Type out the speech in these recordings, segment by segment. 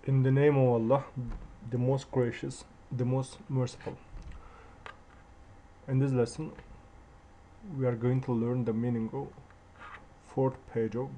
In the name of Allah, the most gracious, the most merciful. In this lesson, we are going to learn the meaning of fourth page of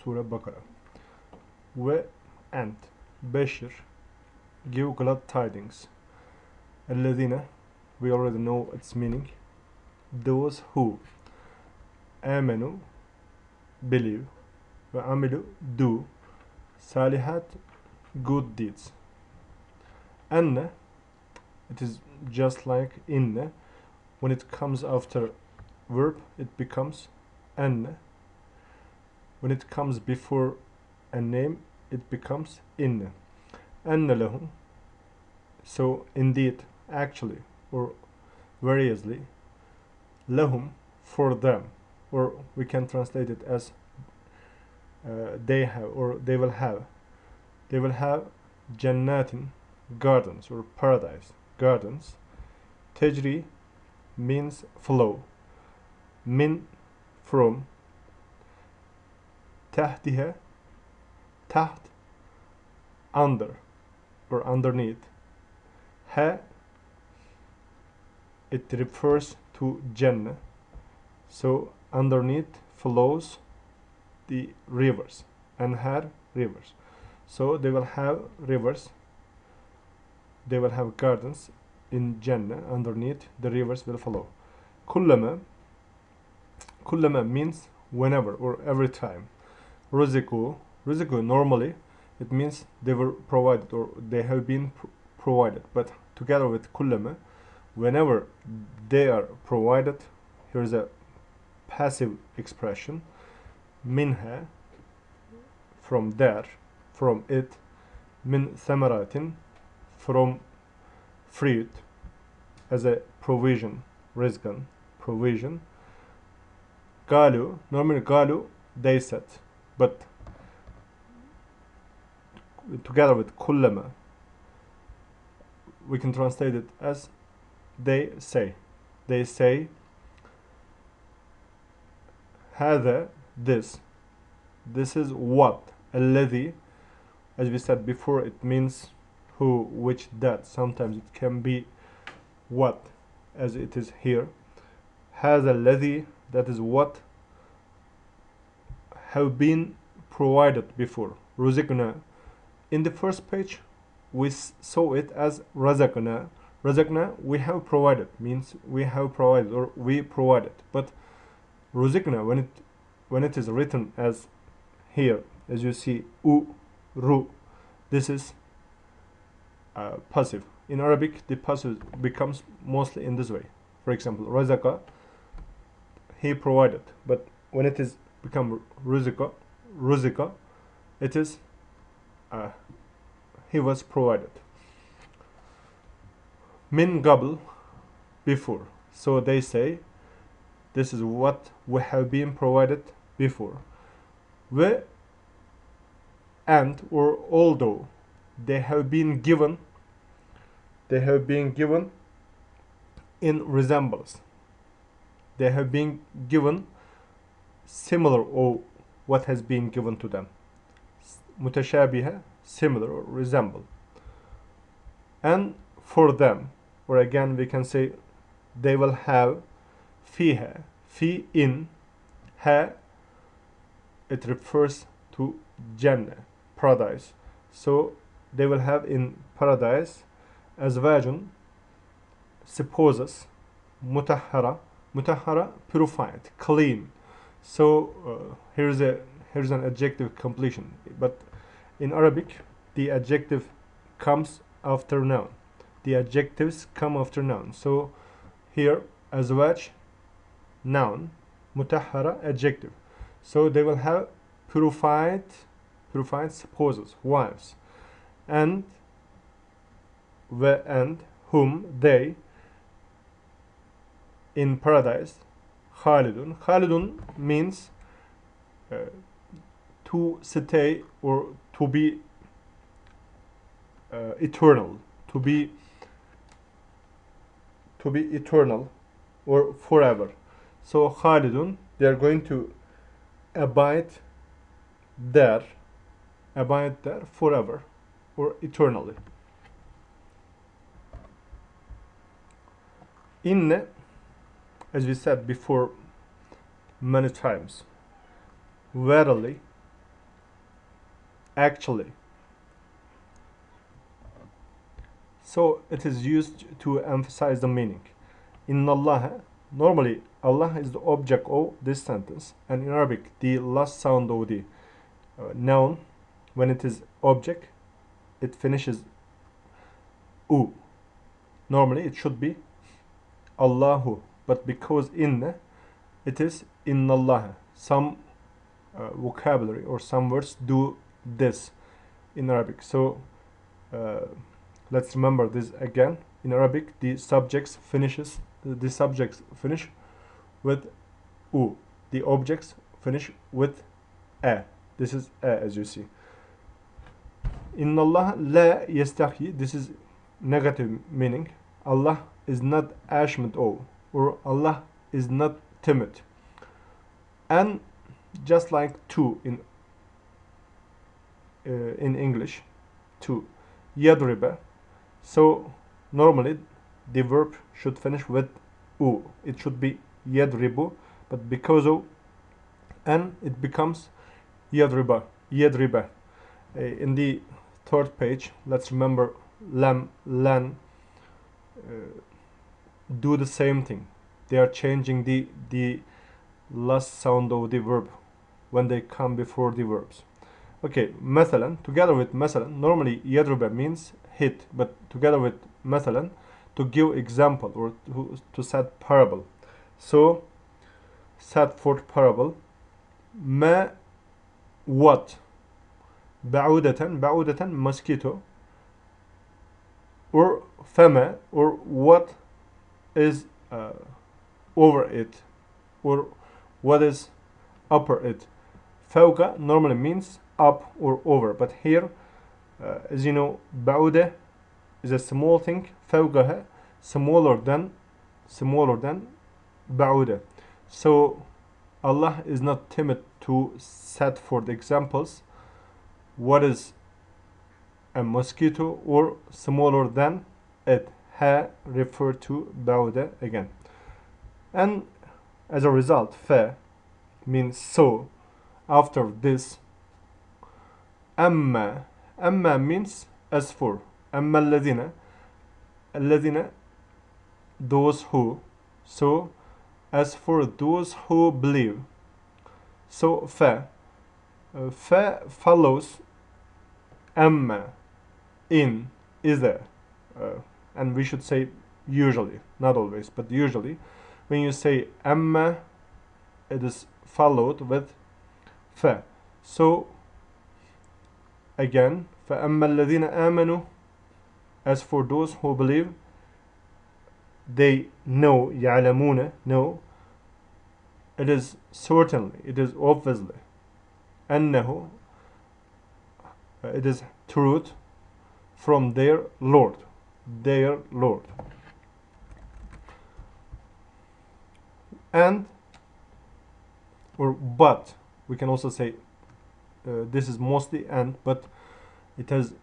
Surah Baqarah. Ve and Bashir, give glad tidings. Alladhina, we already know its meaning. Those who amanu, believe, ve amilu, do, salihat, good deeds. Anna, it is just like inna. When it comes after verb, it becomes anna. When it comes before a name, it becomes inna. Anna lahum. So indeed, actually, or variously, lahum, for them, or we can translate it as they have, or they will have. They will have jannatin, gardens, or paradise, gardens. Tajri means flow. Min, from. Tahtiha, taht, under, or underneath. Ha, it refers to Jannah. So underneath flows the rivers, anhar, rivers. So they will have rivers, they will have gardens in Jannah. Underneath the rivers will flow. Kullama means whenever or every time. Ruziku normally it means they were provided or they have been provided, but together with kullama, whenever they are provided, here is a passive expression. Minha, from there, from it. Min thamaratin, from fruit, as a provision, rizqan, provision. Galu, normally galu, they said, but together with kullama, we can translate it as they say. They say, hada, this is what, alladhi, as we said before, it means who, which, that. Sometimes it can be what, as it is here. Hada alladhi, that is what have been provided before. Ruzikna, in the first page we saw it as razakna. Razakna, we have provided, means we have provided or we provided. But ruzikna, when it is written as here, as you see, ru, this is passive. In Arabic, the passive becomes mostly in this way. For example, razaka, he provided. But when it is become ruzika, it is he was provided. Min qabl, before. So they say, this is what we have been provided before. We, and, or although, they have been given in resemblance. They have been given similar or what has been given to them. Mutashabiha, similar or resemble. And for them, or again we can say, they will have fiha, fi, in, ha, it refers to Jannah, paradise. So they will have in paradise azwajun, spouses, mutahhara, purified, clean. So here's an adjective completion, but in Arabic the adjective comes after noun. The adjectives come after noun. So here azwaj, noun, mutahhara, adjective. So they will have purified spouses, wives, and whom, they, in paradise, khalidun. Khalidun means to stay or to be eternal, to be eternal or forever. So khalidun, they are going to abide there forever. or eternally. Inne, as we said before many times, verily, actually. So it is used to emphasize the meaning. Inna Allah, normally Allah is the object of this sentence, and in Arabic the last sound of the noun, when it is object, it finishes u. Normally it should be Allahu, but because inna, it is inna Allah. Some vocabulary or some words do this in Arabic. So let's remember this again. In Arabic, the subjects finish with u. The objects finish with a. This is a, as you see. Inna Allah la yastahi. This is negative meaning. Allah is not ashamed of, or Allah is not timid. And just like to in English, to yadriba. So normally the verb should finish with u. It should be yadribu, but because of and it becomes yadriba. In the third page, let's remember lam, lan do the same thing. They are changing the last sound of the verb when they come before the verbs. Okay, مثلا, together with مثلا, normally yadriba means hit, but together with مثلا, to give example or to set parable. So, set forth parable. ما, what? بعودة, mosquito. Or فما, or what is over it, or what is upper it. فوق normally means up or over, but here, as you know, بعودة is a small thing. فوقها smaller than بعودة. So Allah is not timid to set forth examples. What is a mosquito or smaller than it? Ha refer to بعودة again. And as a result, fa means so. After this, أما means as for. أما الذين those who. So as for those who believe. So fa follows أما in either, and we should say usually, not always, but usually when you say أما, it is followed with fa. So again, فأما الذين آمنوا, as for those who believe, they know, يعلمون, know, it is certainly, it is obviously, أنه, it is truth from their Lord. And, or but, we can also say this is mostly and, but it has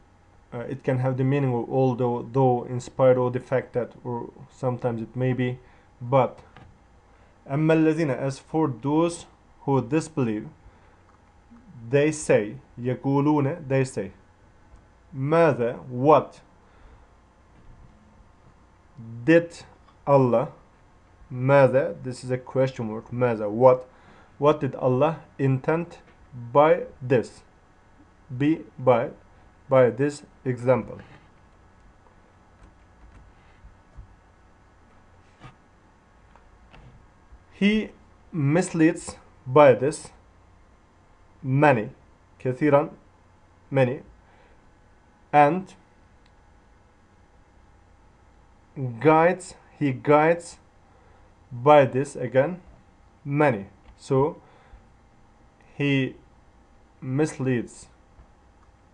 it can have the meaning of although, though, in spite of the fact that, or sometimes it may be but. أما الذين, as for those who disbelieve, they say, يقولون, they say, ماذا, what did Allah, ماذا, this is a question word, ماذا, what did Allah intend by this, by this example. He misleads by this many, كثيرا, many, and guides, he guides by this again many. So he misleads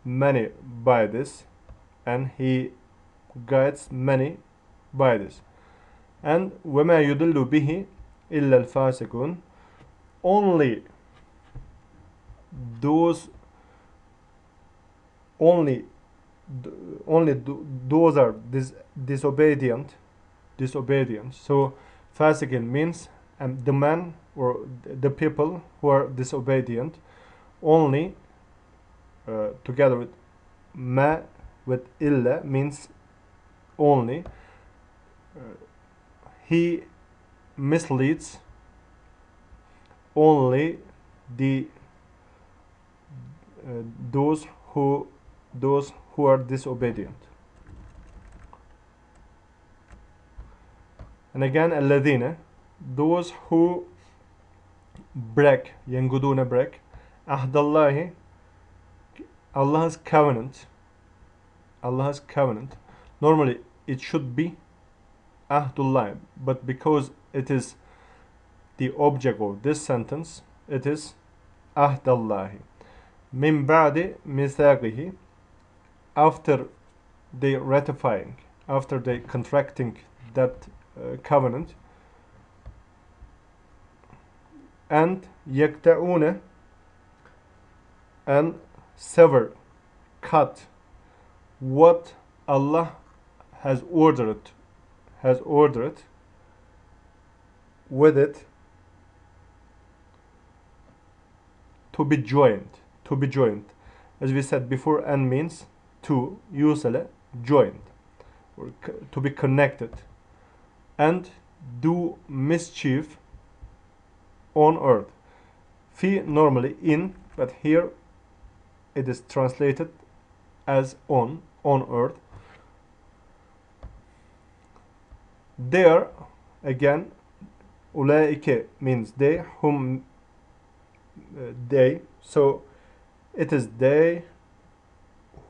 many by this, and he guides many by this. And وما يضل به إلا الفاسقون, only those, only those are disobedient. So fasikin means the man or the people who are disobedient. Only together with ma with illa means only. He misleads only the those who are disobedient. And again, الذين, those who break, ينقضون break عهد الله, Allah's covenant. Allah's covenant. Normally it should be Ahdullah, but because it is the object of this sentence, it is Ahdallahi. Min ba'di mithaqihi, after they ratifying, after they contracting that covenant. And yakta'una, and sever, cut what Allah has ordered with it to be joined. As we said before, and means to, yusala, joined, or to be connected, and do mischief on earth. Fi, normally in, but here it is translated as on earth. There, again, ulaike means they, whom they, so it is they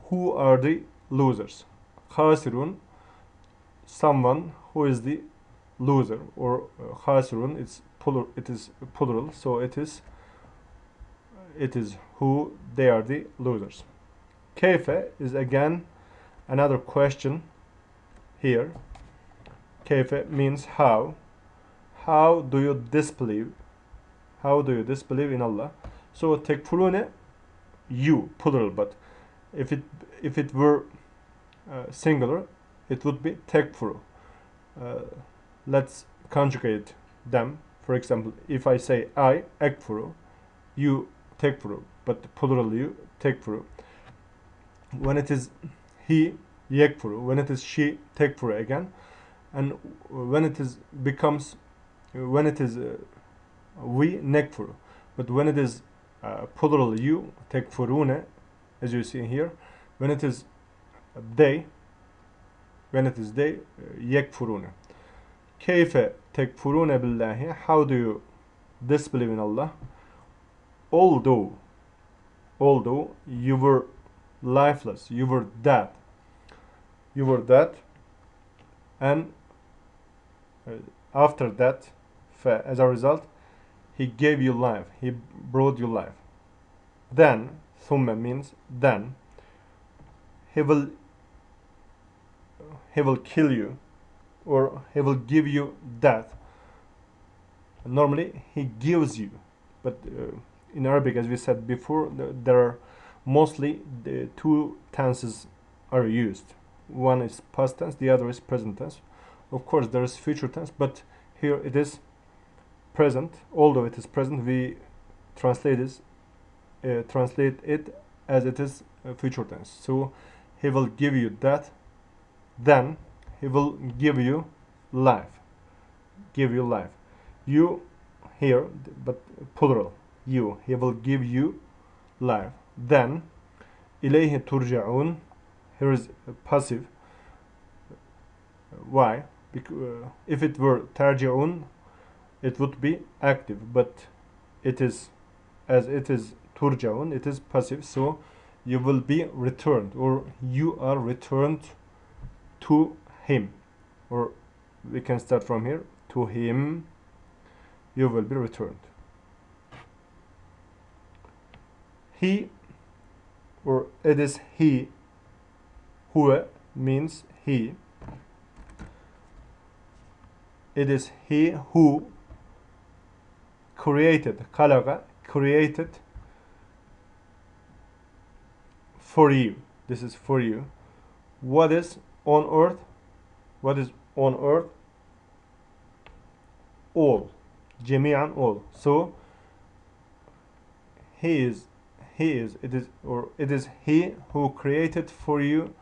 who are the losers. Khasirun, someone who is the loser, or khasirun, it is plural, so it is who they are the losers. Kayfa is again another question here. Kayfa means how. How do you disbelieve? How do you disbelieve in Allah? So tekfurune, you, plural, but if it were singular, it would be tekfuru. Let's conjugate them. For example, if I say I ekfuru, you tekfuru, but plural you tekfuru. When it is he yekfuru, when it is she tekfuru again, and when it is we nekfuru, but when it is plural you tekfurune, as you see here, when it is they yekfurune. Kayfa tekfurune billahi, how do you disbelieve in Allah? Although you were lifeless, you were dead, and after that, as a result, he gave you life, he brought you life. Then, thumma means then, he will kill you, or he will give you death. Normally he gives you, but in Arabic, as we said before, there are mostly the two tenses are used. One is past tense, the other is present tense. Of course there is future tense, but here it is present. Although it is present, we translate it as it is future tense. So he will give you death, then he will give you life. You here, but plural, you, he will give you life. Then ilayhi turja'un, here is passive. Why? Because if it were tarji'un, it would be active, but it is, as it is turja'un, it is passive, so you will be returned, or you are returned to him, or we can start from here, to him you will be returned. He, or it is he, huwa means he, it is he who created, khalaqa, created for you, this is for you, what is on earth? What is on earth? All. جميعا, all. So it is he who created for you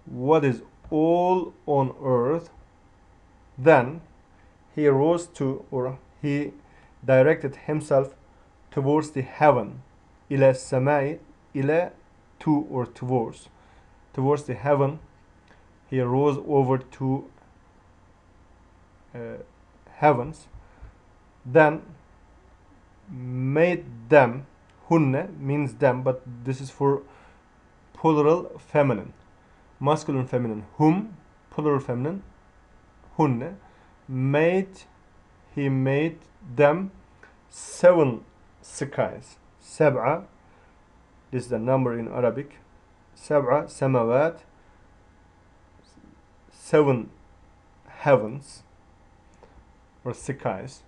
what is all on earth. Then he rose to, or he directed himself towards the heaven. إلى السماء, إلى, to, or towards the heaven. He rose over to heavens, then made them. Hunne means them, but this is for plural feminine. Masculine feminine hum, plural feminine hunne. He made them 7 skies. سبعة, this is the number in Arabic. سبعة سماوات, 7 heavens or skies.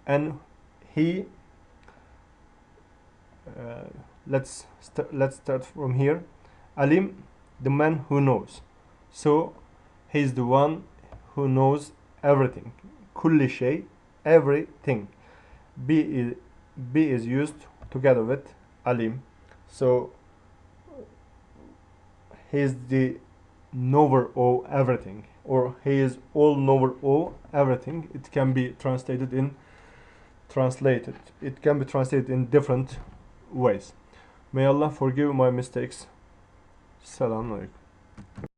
And he let's start from here. Alim, the man who knows. So he's the one who knows everything. كل شيء, everything. B is used together with alim. So he is the knower of everything, or he is all knower of everything. It can be translated in different ways. May Allah forgive my mistakes. Assalamu alaikum.